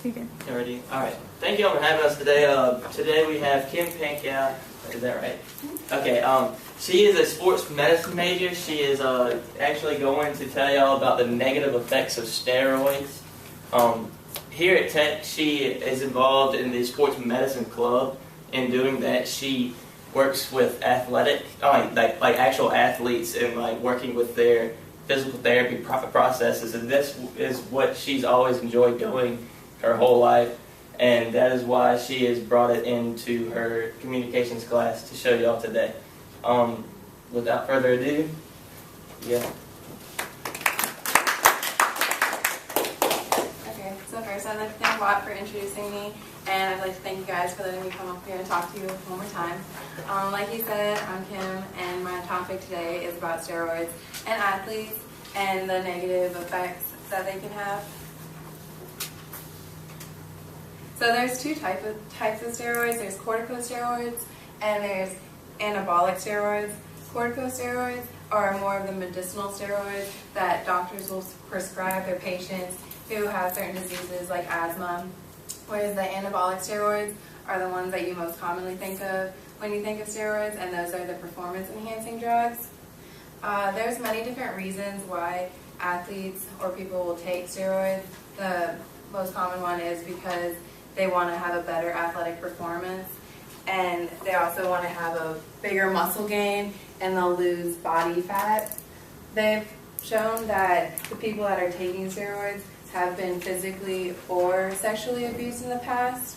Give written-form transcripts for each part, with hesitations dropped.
You're good. Already. All right. Thank you all for having us today. Today we have Kim Pankow. Is that right? Okay. She is a sports medicine major. She is actually going to tell y'all about the negative effects of steroids. Here at Tech, she is involved in the sports medicine club. In doing that, she works with like actual athletes and like working with their physical therapy processes, and this is what she's always enjoyed doing her whole life, and that is why she has brought it into her communications class to show y'all today. Without further ado, yeah. Okay, so first I'd like to thank Watt for introducing me, and I'd like to thank you guys for letting me come up here and talk to you one more time. Like you said, I'm Kim, and my topic today is about steroids and athletes and the negative effects that they can have. So there's two types of steroids. There's corticosteroids and there's anabolic steroids. Corticosteroids are more of the medicinal steroids that doctors will prescribe their patients who have certain diseases like asthma, whereas the anabolic steroids are the ones that you most commonly think of when you think of steroids, and those are the performance-enhancing drugs. There's many different reasons why athletes or people will take steroids. The most common one is because they want to have a better athletic performance, and they also want to have a bigger muscle gain, and they'll lose body fat. They've shown that the people that are taking steroids have been physically or sexually abused in the past,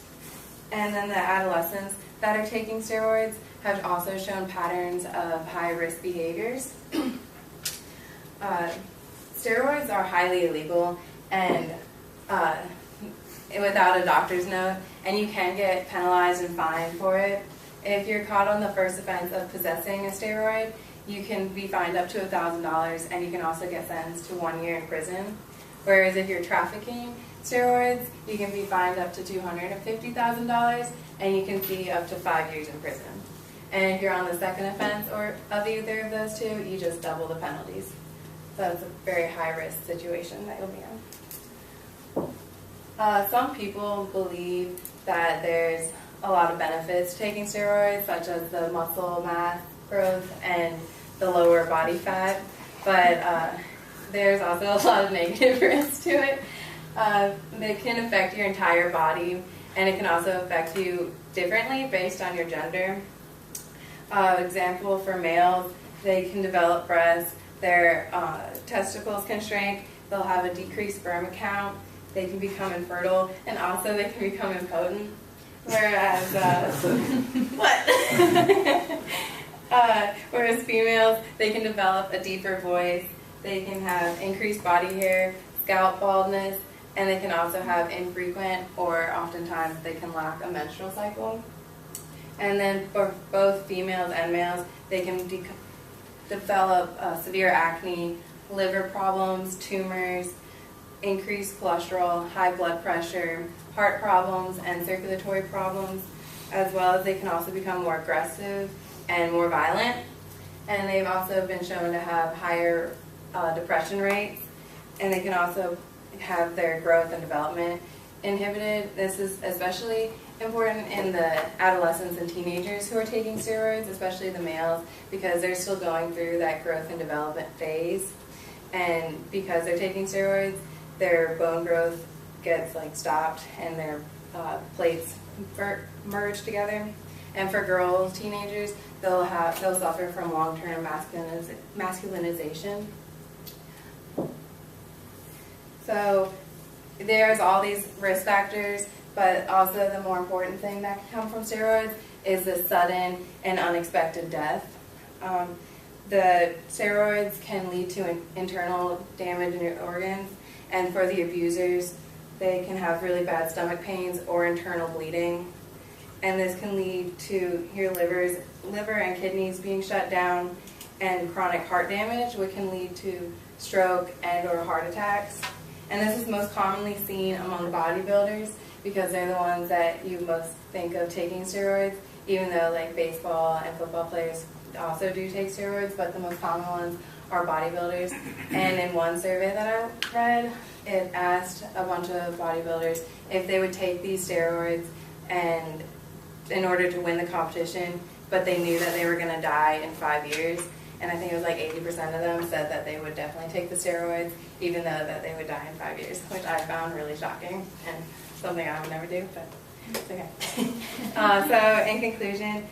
and then the adolescents that are taking steroids have also shown patterns of high-risk behaviors. Steroids are highly illegal and without a doctor's note, and you can get penalized and fined for it. If you're caught on the first offense of possessing a steroid, you can be fined up to $1,000, and you can also get sentenced to 1 year in prison. Whereas if you're trafficking steroids, you can be fined up to $250,000, and you can see up to 5 years in prison. And if you're on the second offense or of either of those two, you just double the penalties. So it's a very high-risk situation that you'll be in. Some people believe that there's a lot of benefits to taking steroids, such as the muscle mass growth and the lower body fat, but there's also a lot of negative risks to it. They can affect your entire body, and it can also affect you differently based on your gender. Example for males, they can develop breasts, their testicles can shrink, they'll have a decreased sperm count, they can become infertile, and also they can become impotent. Whereas, whereas females, they can develop a deeper voice, they can have increased body hair, scalp baldness, and they can also have infrequent, or oftentimes they can lack a menstrual cycle. And then for both females and males, they can develop severe acne, liver problems, tumors, increased cholesterol, high blood pressure, heart problems, and circulatory problems, as well as they can also become more aggressive and more violent. And they've also been shown to have higher depression rates, and they can also have their growth and development inhibited. This is especially important in the adolescents and teenagers who are taking steroids, especially the males, because they're still going through that growth and development phase. And because they're taking steroids, their bone growth gets stopped and their plates merge together. And for girls, teenagers, they'll suffer from long-term masculinization. So there's all these risk factors, but also the more important thing that can come from steroids is the sudden and unexpected death. The steroids can lead to internal damage in your organs, and for the abusers, they can have really bad stomach pains or internal bleeding. And this can lead to your liver and kidneys being shut down, and chronic heart damage, which can lead to stroke and or heart attacks. And this is most commonly seen among bodybuilders because they're the ones that you most think of taking steroids, even though baseball and football players also do take steroids, but the most common ones are bodybuilders. And in one survey that I read, it asked a bunch of bodybuilders if they would take these steroids and in order to win the competition, but they knew that they were going to die in 5 years. And I think it was like 80% of them said that they would definitely take the steroids, even though that they would die in 5 years, which I found really shocking and something I would never do, but it's okay. So in conclusion,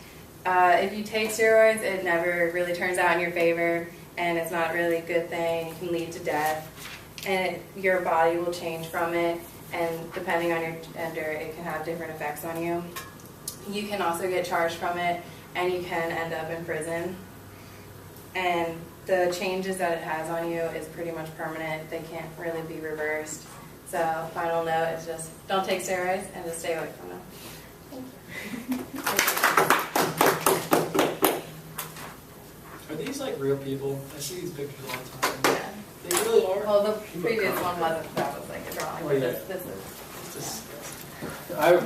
if you take steroids, it never really turns out in your favor, and it's not really a good thing. It can lead to death, and your body will change from it, and depending on your gender, it can have different effects on you. You can also get charged from it, and you can end up in prison. And the changes that it has on you is pretty much permanent. They can't really be reversed. So final note is just don't take steroids and just stay away from them. Are these like real people? I see these pictures all the time. Yeah. They really are. Well, the previous one wasn't. That was like a drawing. Oh, yeah. This is. It's disgusting. I have a